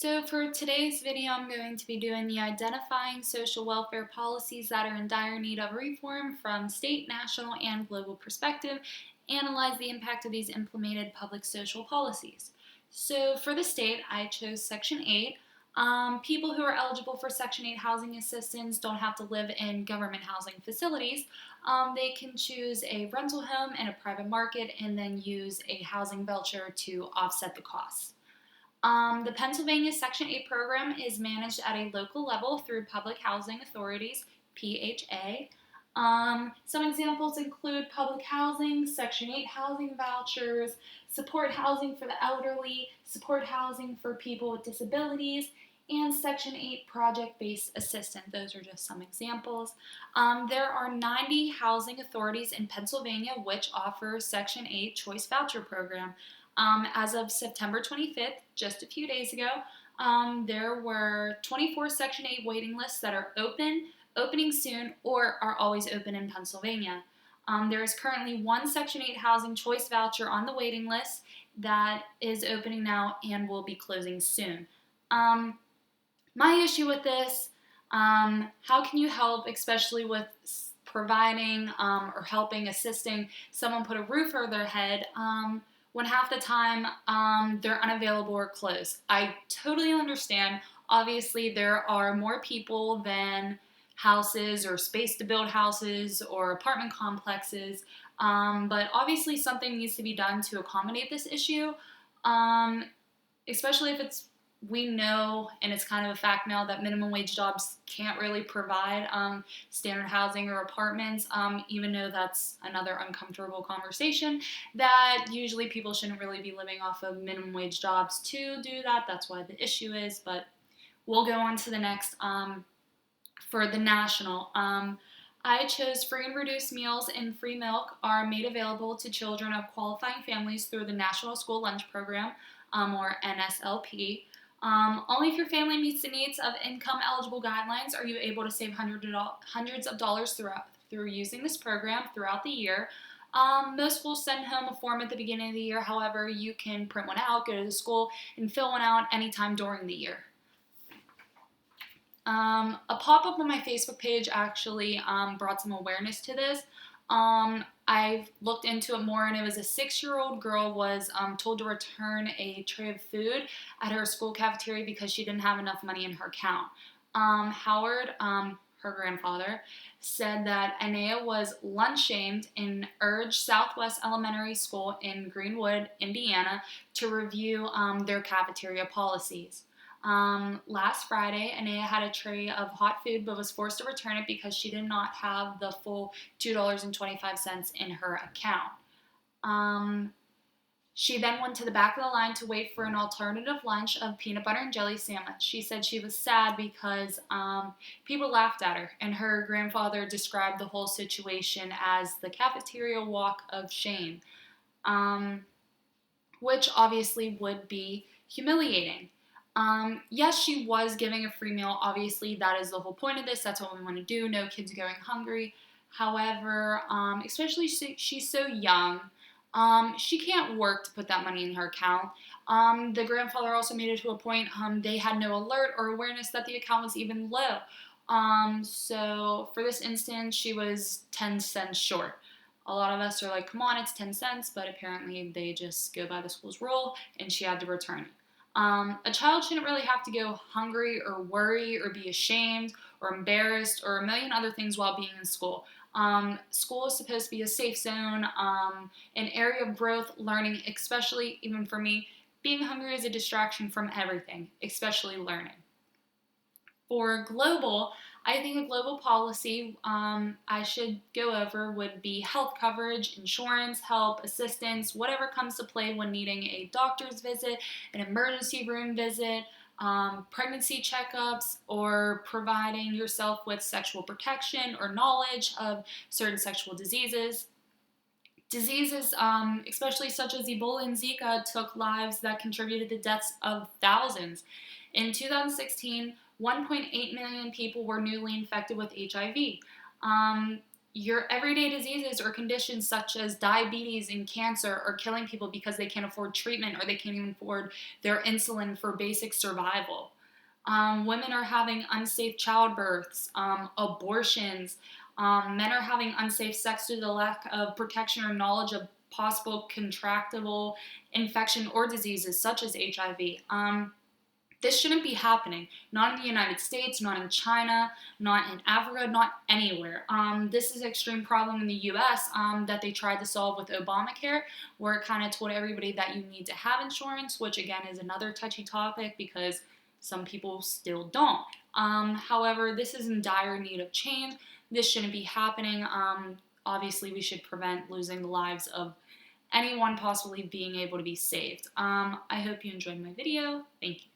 So for today's video, I'm going to be doing the identifying social welfare policies that are in dire need of reform from state, national, and global perspective, analyze the impact of these implemented public social policies. So for the state, I chose Section 8. People who are eligible for Section 8 housing assistance don't have to live in government housing facilities. They can choose a rental home in a private market and then use a housing voucher to offset the costs. The Pennsylvania Section 8 program is managed at a local level through Public Housing Authorities, PHA. Some examples include public housing, Section 8 housing vouchers, support housing for the elderly, support housing for people with disabilities, and Section 8 project-based assistance. Those are just some examples. There are 90 housing authorities in Pennsylvania which offer Section 8 choice voucher program. As of September 25th, just a few days ago, there were 24 Section 8 waiting lists that are opening soon, or are always open in Pennsylvania. There is currently one Section 8 housing choice voucher on the waiting list that is opening now and will be closing soon. My issue with this, how can you help, especially with providing or helping, assisting someone put a roof over their head when half the time they're unavailable or closed? I totally understand. Obviously, there are more people than houses or space to build houses or apartment complexes, but obviously something needs to be done to accommodate this issue, especially if we know, and it's kind of a fact now, that minimum wage jobs can't really provide standard housing or apartments, even though that's another uncomfortable conversation, that usually people shouldn't really be living off of minimum wage jobs to do that. That's why the issue is, but we'll go on to the next. For the national, I chose free and reduced meals and free milk are made available to children of qualifying families through the National School Lunch Program, or NSLP. Only if your family meets the needs of income-eligible guidelines are you able to save hundreds of dollars through using this program throughout the year. Most schools send home a form at the beginning of the year. However, you can print one out, go to the school, and fill one out anytime during the year. A pop-up on my Facebook page actually brought some awareness to this. I looked into it more, and it was a 6-year-old girl was told to return a tray of food at her school cafeteria because she didn't have enough money in her account. Howard, her grandfather, said that Anaya was lunch-shamed and urged Southwest Elementary School in Greenwood, Indiana, to review their cafeteria policies. Last Friday, Anaya had a tray of hot food but was forced to return it because she did not have the full $2.25 in her account. She then went to the back of the line to wait for an alternative lunch of peanut butter and jelly sandwich. She said she was sad because people laughed at her, and her grandfather described the whole situation as the cafeteria walk of shame, which obviously would be humiliating. Yes, she was giving a free meal. Obviously, that is the whole point of this. That's what we want to do. No kids going hungry. However, especially she's so young, she can't work to put that money in her account. The grandfather also made it to a point they had no alert or awareness that the account was even low. So for this instance, she was 10 cents short. A lot of us are like, come on, it's 10 cents, but apparently they just go by the school's rule, and she had to return it. A child shouldn't really have to go hungry or worry or be ashamed or embarrassed or a million other things while being in school. School is supposed to be a safe zone, an area of growth, learning, especially, even for me, being hungry is a distraction from everything, especially learning. For global, I think a global policy I should go over would be health coverage, insurance, help, assistance, whatever comes to play when needing a doctor's visit, an emergency room visit, pregnancy checkups, or providing yourself with sexual protection or knowledge of certain sexual diseases. Diseases, especially such as Ebola and Zika, took lives that contributed to deaths of thousands. In 2016, 1.8 million people were newly infected with HIV. your everyday diseases or conditions such as diabetes and cancer are killing people because they can't afford treatment or they can't even afford their insulin for basic survival. Women are having unsafe childbirths, abortions. Men are having unsafe sex due to the lack of protection or knowledge of possible contractable infection or diseases such as HIV. This shouldn't be happening. Not in the United States, not in China, not in Africa, not anywhere. This is an extreme problem in the US that they tried to solve with Obamacare, where it kind of told everybody that you need to have insurance, which again is another touchy topic because some people still don't. However, this is in dire need of change. This shouldn't be happening. Obviously, we should prevent losing the lives of anyone possibly being able to be saved. I hope you enjoyed my video. Thank you.